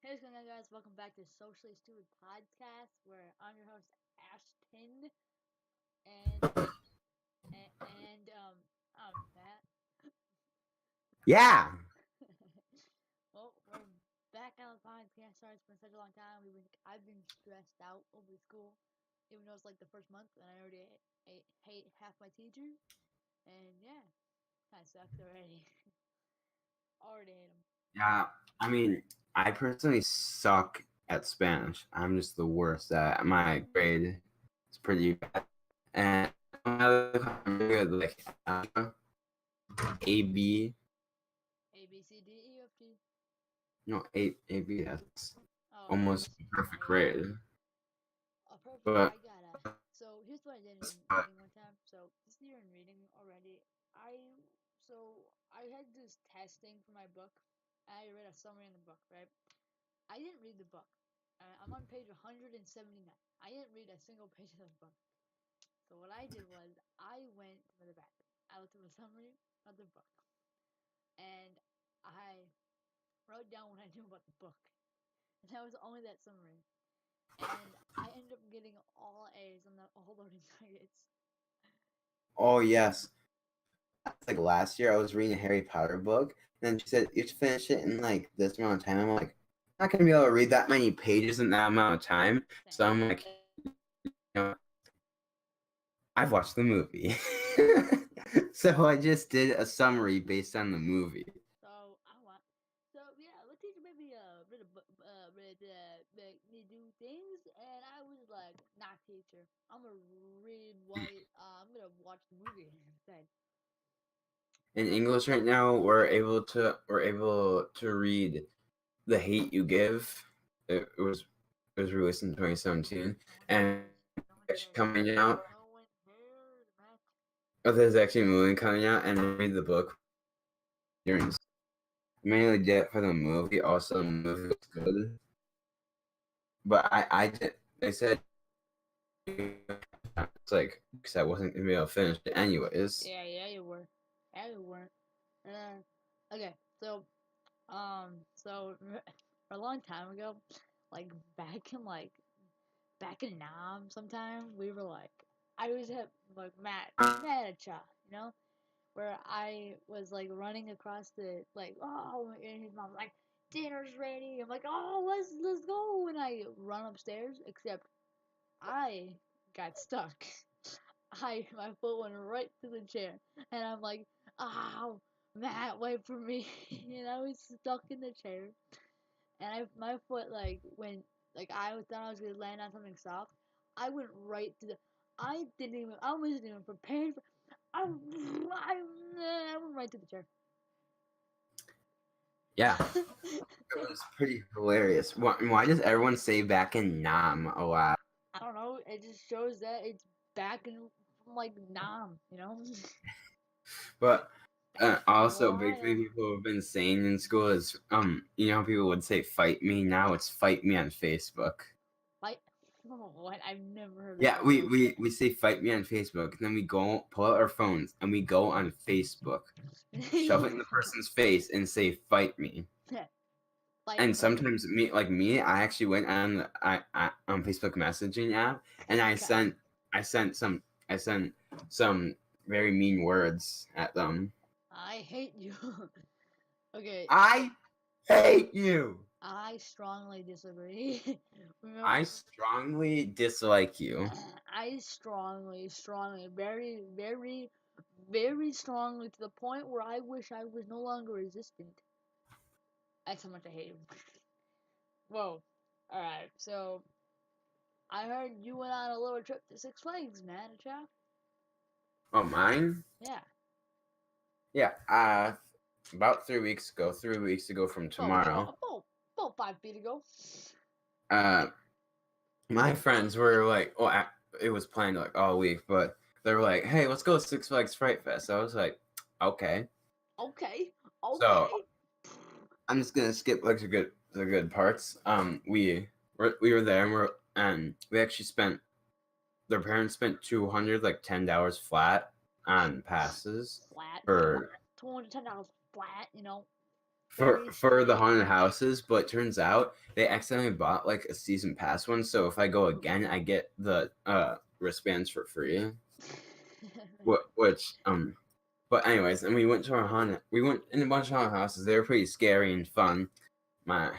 Hey, what's going on, guys? Welcome back to Socially Stupid Podcast, where I'm your host Ashton, and I'm Matt. Yeah. Well, we're back on the podcast. Sorry, it's been such a long time. I've been stressed out over school, even though it's like the first month, and I already hate half my teachers, and yeah, kind of sucks already. Already hate them. Yeah. I mean, I personally suck at Spanish. I'm just the worst at my grade. It's pretty bad. And I'm good, like A B. A B C D E F G. No, A B. That's Oh, almost perfect A B. grade. Oh, perfect. But I got a. So here's what I did in reading one time. So this year in reading already, I had this testing for my book. I read a summary in the book, right? I didn't read the book. I'm on page 179. I didn't read a single page of the book. So what I did was I went to the bathroom. I looked at the summary of the book, and I wrote down what I knew about the book, and that was only that summary. And I ended up getting all A's on the all learning targets. oh yes, like last year I was reading a Harry Potter book, and she said you should finish it in like this amount of time. I'm like, I'm not gonna be able to read that many pages in that amount of time. So Same. I'm like, I've watched the movie. So I just did a summary based on the movie. So I want. So yeah, my teacher made me make me do things, and I was like, "Nah, teacher, I'm gonna read what I'm gonna watch the movie instead." In English right now, we're able to read The Hate You Give. It was released in 2017, No one and cares. No one it's cares. coming out. No one cares, man. Oh, there's actually a movie coming out, and I read the book during. Mainly did it for the movie. Also, the movie was good, but I did. They said it's like because I wasn't gonna be able to finish it anyways. Yeah, you were. Yeah, you weren't. Uh, okay, so a long time ago, like back in Nam sometime, we were like, I was at like Matt at Cha, where I was like running across the like, oh, and his mom's like, dinner's ready. I'm like, oh, let's go, and I run upstairs. Except I got stuck. My foot went right to the chair, and I'm like, oh, Matt, wait for me, and I was stuck in the chair, and my foot like went like I thought I was gonna land on something soft. I went right to the. I wasn't even prepared for. I went right to the chair. Yeah, it was pretty hilarious. Why does everyone say back in Nam a lot? I don't know. It just shows that it's back in from like Nam. But also, a big thing Ohio. people have been saying in school is how people would say "fight me." Now it's "fight me" on Facebook. Like, what? I've never heard that Yeah, before. we say "fight me" on Facebook, and then we go pull out our phones and we go on Facebook, shove it in the person's face, and say "fight me." Like And me. sometimes me, I actually went on Facebook messaging app, and Okay. I sent some very mean words at them. I hate you. Okay. I hate you. I strongly disagree. I Remember, strongly dislike you. I strongly, very, very, very strongly to the point where I wish I was no longer resistant. That's how much I hate him. Whoa. Alright, so I heard you went on a little trip to Six Flags, man, Chow. Oh, mine? Yeah. Yeah. About 3 weeks ago. 3 weeks ago from tomorrow. About 5 feet ago. Uh, my friends were like, oh, it was planned like all week, but they were like, hey, let's go to Six Flags Fright Fest. I was like, okay. Okay. So Okay. I'm just gonna skip like the good parts. We were there and we actually spent their parents spent 200 like $10 flat on passes Flat. for $210 flat. for the haunted houses, but turns out they accidentally bought like a season pass one. So if I go again, I get the wristbands for free. Which but anyways, and we went to our haunted. We went in a bunch of haunted houses. They were pretty scary and fun. My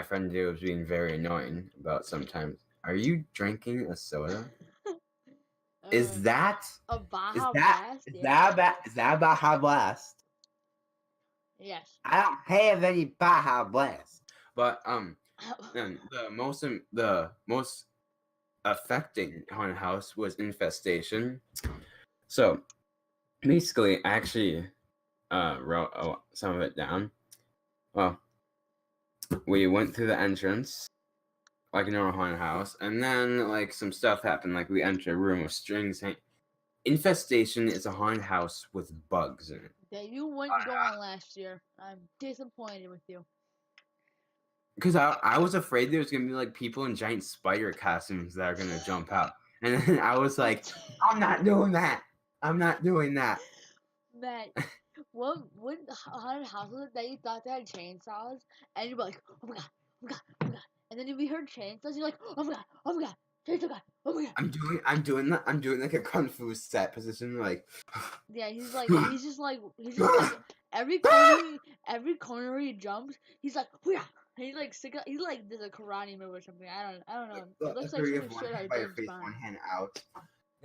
friend Dave was being very annoying about sometimes. Are you drinking a soda? Is that a is Baja that Blast? is Yeah. that about is that Baja Blast? Yes. I don't have any Baja Blast. But and the most affecting haunted house was Infestation. So basically, I actually wrote some of it down. Well, we went through the entrance like a normal haunted house, and then like some stuff happened. Like we entered a room with strings. Infestation is a haunted house with bugs in it. That you wouldn't go on last year. I'm disappointed with you. Because I was afraid there was gonna be like people in giant spider costumes that are gonna jump out, and then I was like, I'm not doing that. I'm not doing that. Matt, what haunted house was it that you thought they had chainsaws? And you'd be like, oh my god, oh my god, oh my god. And then if you heard chainsaws, you're like, oh my god, chainsaw god, oh my god. I'm doing like a kung fu set position, like. Yeah, he's just like every corner he jumps, he's like, oh yeah. He's like does a karate move or something. I don't know. It looks like Three of something one straight out hand of by your James face, Bond. one hand out.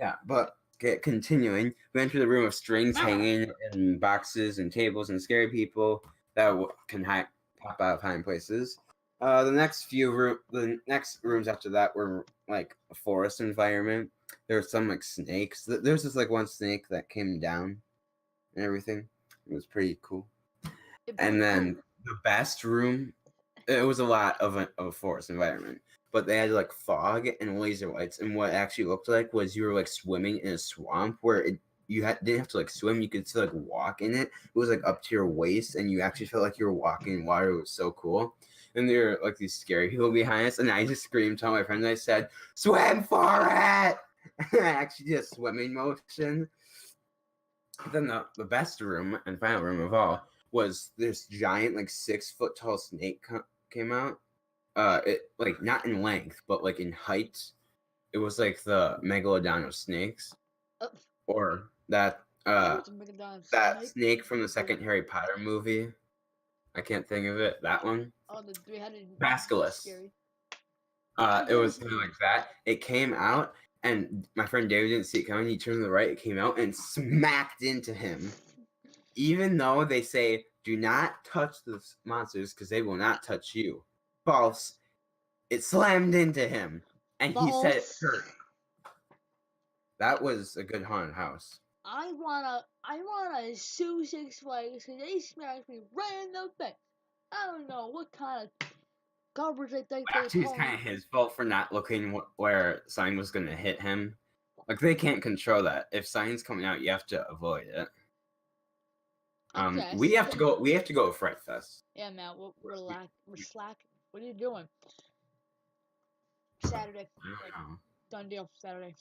Yeah, but continuing, we enter the room of strings hanging and boxes and tables and scary people that can pop out of hiding places. The next rooms after that were like a forest environment. There were some like snakes. There's just like one snake that came down and everything. It was pretty cool. And then the best room, it was a lot of a forest environment, but they had like fog and laser lights, and what it actually looked like was you were like swimming in a swamp where didn't have to like swim, you could still like walk in it. It was like up to your waist, and you actually felt like you were walking in water. It was so cool. And there were like these scary people behind us, and I just screamed to all my friends. I said, "Swim for it!" And I actually did a swimming motion. But then the best room and final room of all was this giant like 6 foot tall snake came out. It like not in length, but like in height. It was like the megalodon of snakes, or that snake from the second Harry Potter movie. I can't think of it. That one. Oh, the 300. Basilisk. It was something like that. It came out, and my friend David didn't see it coming. He turned to the right. It came out and smacked into him. Even though they say do not touch the monsters because they will not touch you. False. It slammed into him, and he said it hurt. That was a good haunted house. I wanna sue Six Flags because they smacked me right in the face. I don't know what kind of garbage they think they. Actually, it's kind of his fault for not looking where sign was gonna hit him. Like they can't control that. If sign's coming out, you have to avoid it. We have to go. We have to go to Fright Fest. Yeah, man. We're slacking. What are you doing? Saturday. Done deal. Saturday.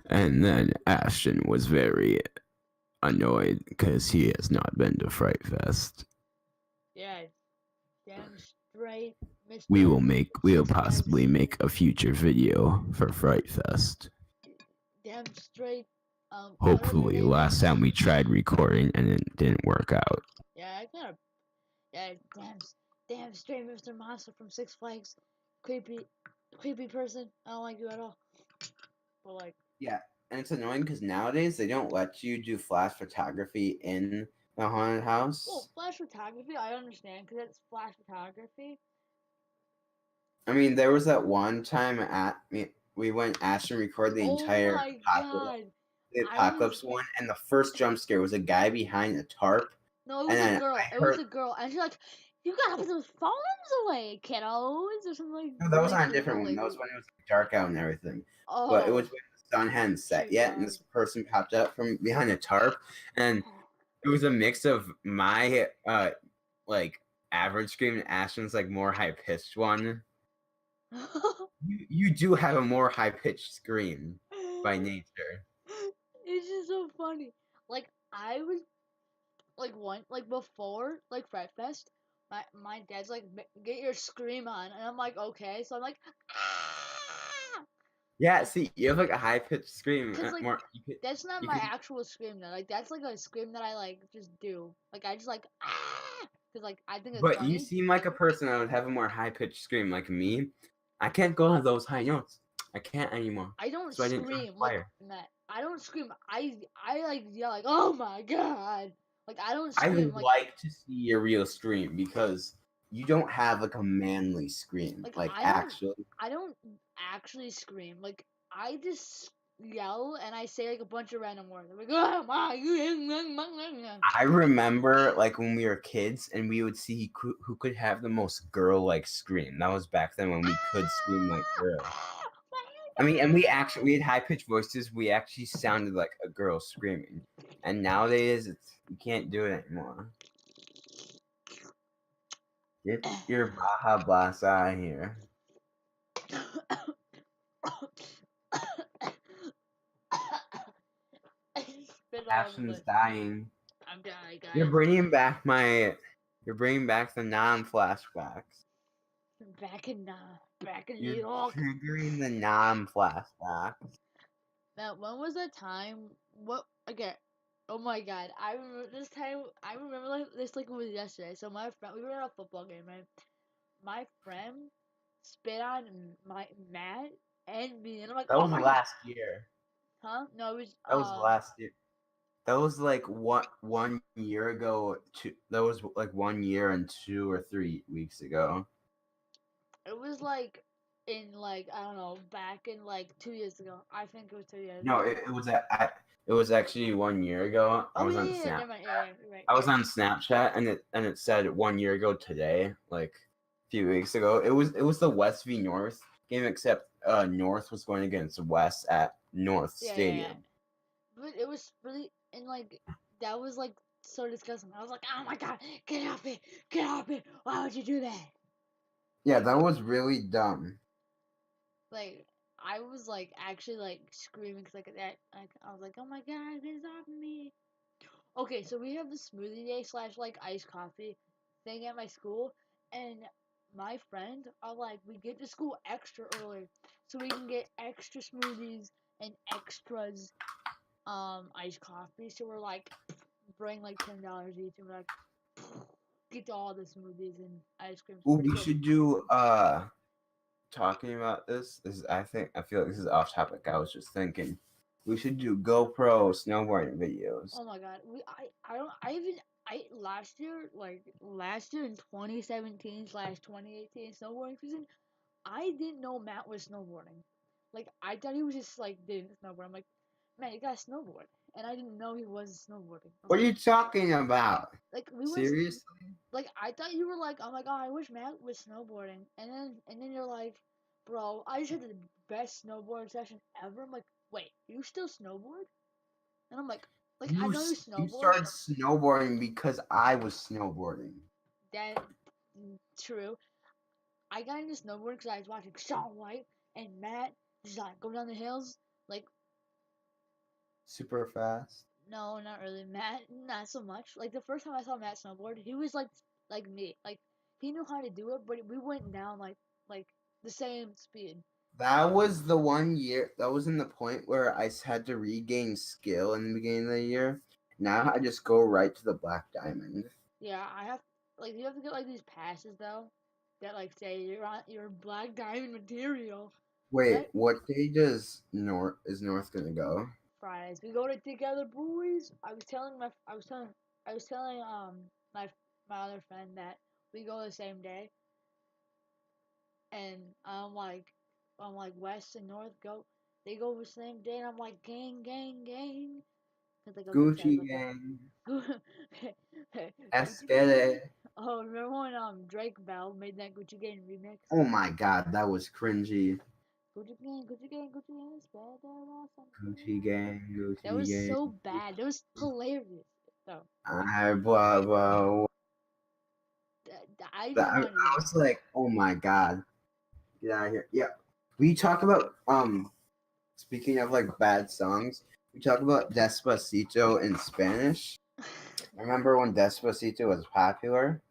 And then Ashton was very annoyed because he has not been to Fright Fest. Yeah, damn straight. Mr. We will possibly make a future video for Fright Fest. Damn straight. Hopefully, last time we tried recording and it didn't work out. Yeah, damn straight, Mr. Monster from Six Flags. Creepy person. I don't like you at all. But like. Yeah, and it's annoying because nowadays they don't let you do flash photography in the haunted house. Well, flash photography, I understand because it's flash photography. I mean, there was that one time we went Ashton recorded the entire apocalypse one, and the first jump scare was a guy behind a tarp. No, it was a girl. It was a girl, and she's like, "You gotta put those phones away, kiddos," or something like. No, that was on a different one. That was when it was dark out and everything. Oh. But it was when the sun hadn't set yet, and this person popped up from behind a tarp, and it was a mix of my like average scream and Ashton's like more high pitched one. you do have a more high pitched scream by nature. It's just so funny. Like I before Fred Fest, my dad's like, get your scream on, and I'm like, okay, so I'm like, ah, Yeah, see, you have like a high pitched scream. cause like More, that's not you my could, actual scream though. Like that's like a scream that I like just do. Like I just like ah, cause like I think it's but you funny. seem like a person that would have a more high pitched scream, like me. I can't go on those high notes. I can't anymore. I don't So I didn't scream like choir. Matt. I don't scream. I like yell like, oh my god. Like I don't I scream would like like to see your real scream because you don't have like a manly scream, like like actually. I don't actually scream. Like I just yell and I say like a bunch of random words. I'm like, oh my god. I remember like when we were kids and we would see who could have the most girl-like scream. That was back then when we could scream like girls. I mean, and we had high-pitched voices. We actually sounded like a girl screaming. And nowadays, you can't do it anymore. Get your Baja Blast out of here. Spit all over the Ashton's place. dying. I'm dying, You're guys. bringing back the non-flashbacks. Back in New You're York. triggering the non-flashbacks. Now, when was the time? What? Okay. Oh my god, I remember this time. I remember like this like it was yesterday. So my friend, we were at a football game, right? My friend spit on my Matt and me, and I'm like, That oh was my god, last year. huh? No, it was That was last year. That was like what 1 year ago. That was like 1 year and 2 or 3 weeks ago. it was like in like I don't know, back in like 2 years ago. I think it was 2 years No, ago. it was actually 1 year ago. I Oh was yeah, on yeah, yeah. Snap. Never mind. Yeah, yeah, you're right. I was Yeah. on Snapchat and it said 1 year ago today, like a few weeks ago. It was the West v North game, except North was going against West at North Yeah, yeah, yeah. Stadium. But it was really and like that was like so disgusting. I was like, oh my god, get off it, get off it. Why would you do that? Yeah, that was really dumb. Like I was like actually like screaming because like that. Like I was like, oh my god, get off of me. Okay, so we have the smoothie day slash like iced coffee thing at my school, and my friend are like, we get to school extra early so we can get extra smoothies and extras iced coffee. So we're like, bring like $10 each, and we're like, get all the smoothies and ice cream. Well, Pretty we cool. should do talking about this. I feel like this is off topic. I was just thinking we should do GoPro snowboarding videos. Oh my god, I don't I even I last year in 2017 slash 2018 snowboarding season, I didn't know Matt was snowboarding. Like I thought he was just like doing snowboard. I'm like, man, you got to snowboard, and I didn't know he was snowboarding. I was What are you talking about? like we went Seriously? like I thought you were like, oh my god, I wish Matt was snowboarding, and then you're like, bro, I just had the best snowboard session ever. I'm like, wait, you still snowboard? And I'm like I know you You snowboard. started snowboarding because I was snowboarding. That true. I got into snowboarding because I was watching Shaun White and Matt just like go down the hills. Like Super fast. no, not really. Matt, not so much. Like the first time I saw Matt snowboard, he was like me. Like he knew how to do it, but we went down like the same speed. That was the 1 year. That was in the point where I had to regain skill in the beginning of the year. Now I just go right to the black diamond. Yeah, I have like you have to get like these passes though that like say you're on your black diamond material. Wait, That what day does North gonna go? Fridays we go to together, boys. I was telling my my other friend that we go the same day, and I'm like West and North go. They go the same day, and I'm like gang, gang, gang, cause they go get Gucci separate day. gang. Gucci gang. Espere. Oh, remember when Drake Bell made that Gucci gang remix? Oh my god, that was cringy. Gucci gang, Gucci gang, Gucci gang, spread that ass on Gucci fire. gang, That Gucci was gang. so bad. That was hilarious. Though I blah blah. I just I wanted to. was like, oh my god, get out of here. Yeah, we talk about speaking of like bad songs, we talk about Despacito in Spanish. Remember when Despacito was popular?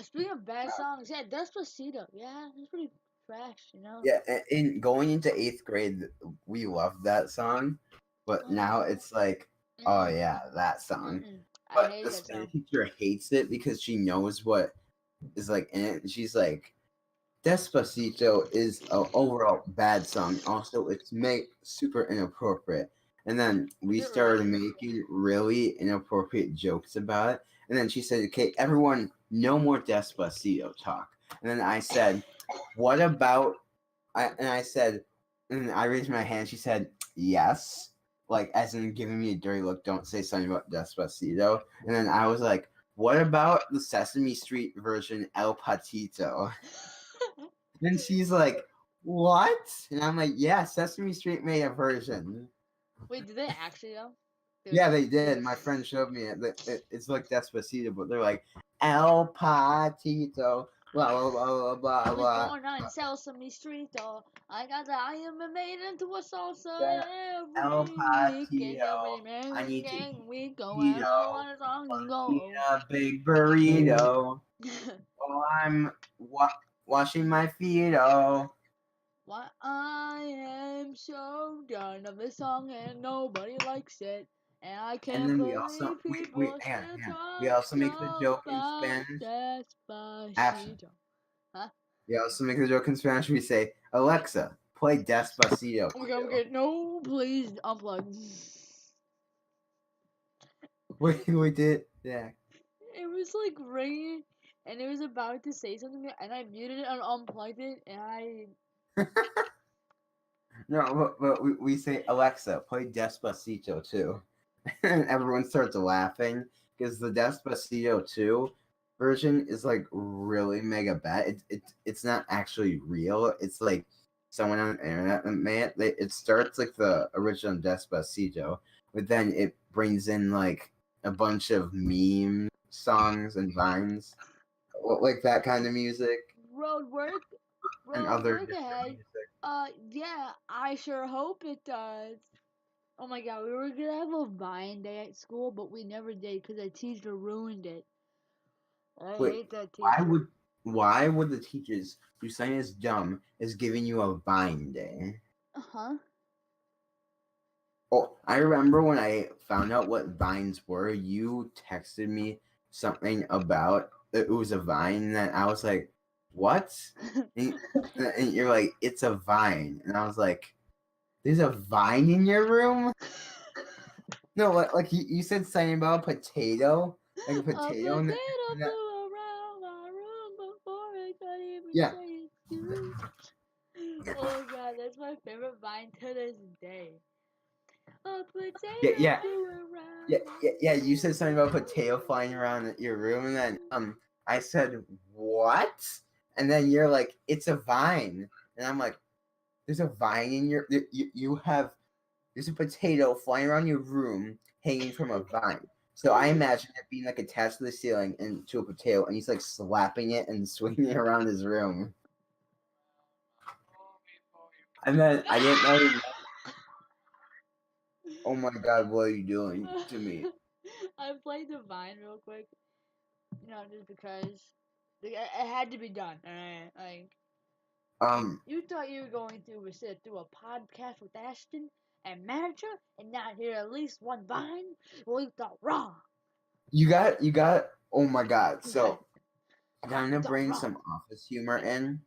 Speaking of bad songs, yeah, Despacito. Yeah, it's pretty trash, you know. Yeah, in going into 8th grade, we loved that song, but now it's like, oh Mm-mm, yeah, that song. mm-mm. I But hate the that Spanish song. teacher hates it because she knows what is like in it. And she's like, Despacito is a overall bad song. Also, it's super inappropriate. And then Is we it started really? making really inappropriate jokes about it. And then she said, okay, everyone, no more Despacito talk. And then I said, what about I said, and I raised my hand. She said, yes. Like, as in giving me a dirty look, don't say something about Despacito. And then I was like, what about the Sesame Street version, El Patito? And she's like, what? And I'm like, yeah, Sesame Street made a version. Wait, did they actually though? Yeah, they Did did. My friend showed me it. It's like Despacito, but they're like, El Patito, blah, blah, blah, blah, blah, I was blah. born on Sesame Street, though. I am made into a salsa Then El every weekend. Patito, Every I need to gang eat we go and I burrito. want a song and Eat go. a big burrito while I'm washing my feet. Oh, Why I am so done of this song and nobody likes it. And I and can't then we also believe people still we talk also make the joke in about Spanish. After Despacito. Huh? we also make the joke in Spanish. We say, Alexa, play Despacito. Okay, no, please unplug. We did, yeah. It was like ringing, and it was about to say something, and I muted it and unplugged it, and I. No, but we say, Alexa, play Despacito too. And everyone starts laughing because the Despacito 2 version is like really mega bad. It's not actually real. It's like someone on the internet that made it. It starts like the original Despacito, but then it brings in like a bunch of meme songs and vines, like that kind of music Road work, and road other work different ahead. music. Yeah, I sure hope it does. Oh my god, we were gonna have a Vine day at school, but we never did because the teacher ruined it. I Wait, hate that why teacher. would the teachers do something as dumb as giving you a Vine day? Huh? Oh, I remember when I found out what vines were, you texted me something about it was a vine, and I was like, what? And, and you're like, it's a vine. And I was like, there's a vine in your room? No, like you said something about a potato, like a A potato, potato and that, flew around my room before I could even yeah. say it's you. Oh my god, that's my favorite Vine to this day. A Yeah, potato yeah, flew around yeah, my yeah, yeah. You room said something about a potato before flying around your room, and then I I said what? And then you're like, it's a vine, and I'm like, there's a vine in your you have there's a potato flying around your room hanging from a vine. So I imagine it being like attached to the ceiling and to a potato, and he's like slapping it and swinging it around his room. And then I didn't know. Oh my god, what are you doing to me? I played the Vine real quick, just because it had to be done. Alright, like Um, you thought you were going to sit through a podcast with Ashton and manager and not hear at least one Vine. Well, you thought wrong. you got. Oh my god. You got So time you to thought bring wrong. some office humor in.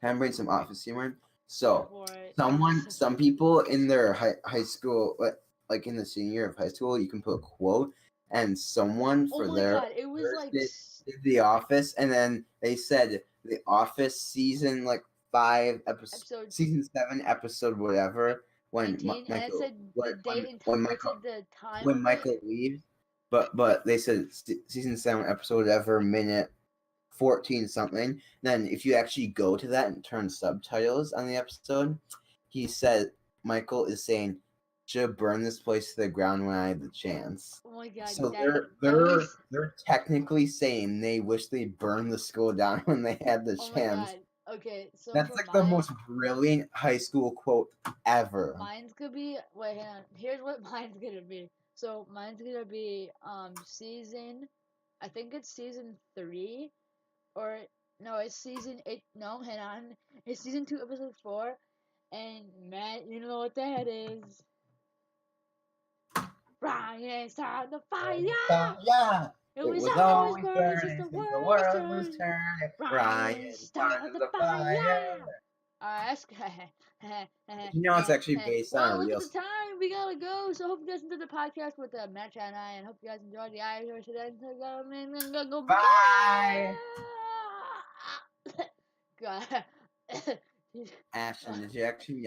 Time to bring some office humor in. Go So for it. some people in their high school, like in the senior year of high school, you can put a quote, and someone Oh for my their god, it was first like did The Office, and then they said The Office season like 5 episode, episode season 7 episode whatever when 19, and it Michael said the date and when it Michael said the time when of it. Michael leaves, but they said season 7 episode whatever minute 14 something. Then if you actually go to that and turn subtitles on the episode, he said Michael is saying, "Should burn this place to the ground when I had the chance." Oh my god, So that was. they're technically saying they wish they burned the school down when they had the Oh my chance. god. Okay, so That's for like the mine, most brilliant high school quote ever. mine's gonna be. Wait, hang on. Here's what mine's gonna be. So mine's gonna be season. I think it's season 3, or no, it's season 8. No, hang on, it's season 2, episode 4. And Matt, you know what that is? Ryan started the fire. Yeah. It It was was always always burning since burning the since the world was world was turning. turning. Ryan Ryan started started the the fire. fire. Alright, that's good. You know, it's actually based on Well, a look at real. the time. We gotta go. So, hope you guys enjoyed the podcast with Matt and I, and hope you guys enjoyed the Irish today. Go, Bye. bye. God. Ashton, did you actually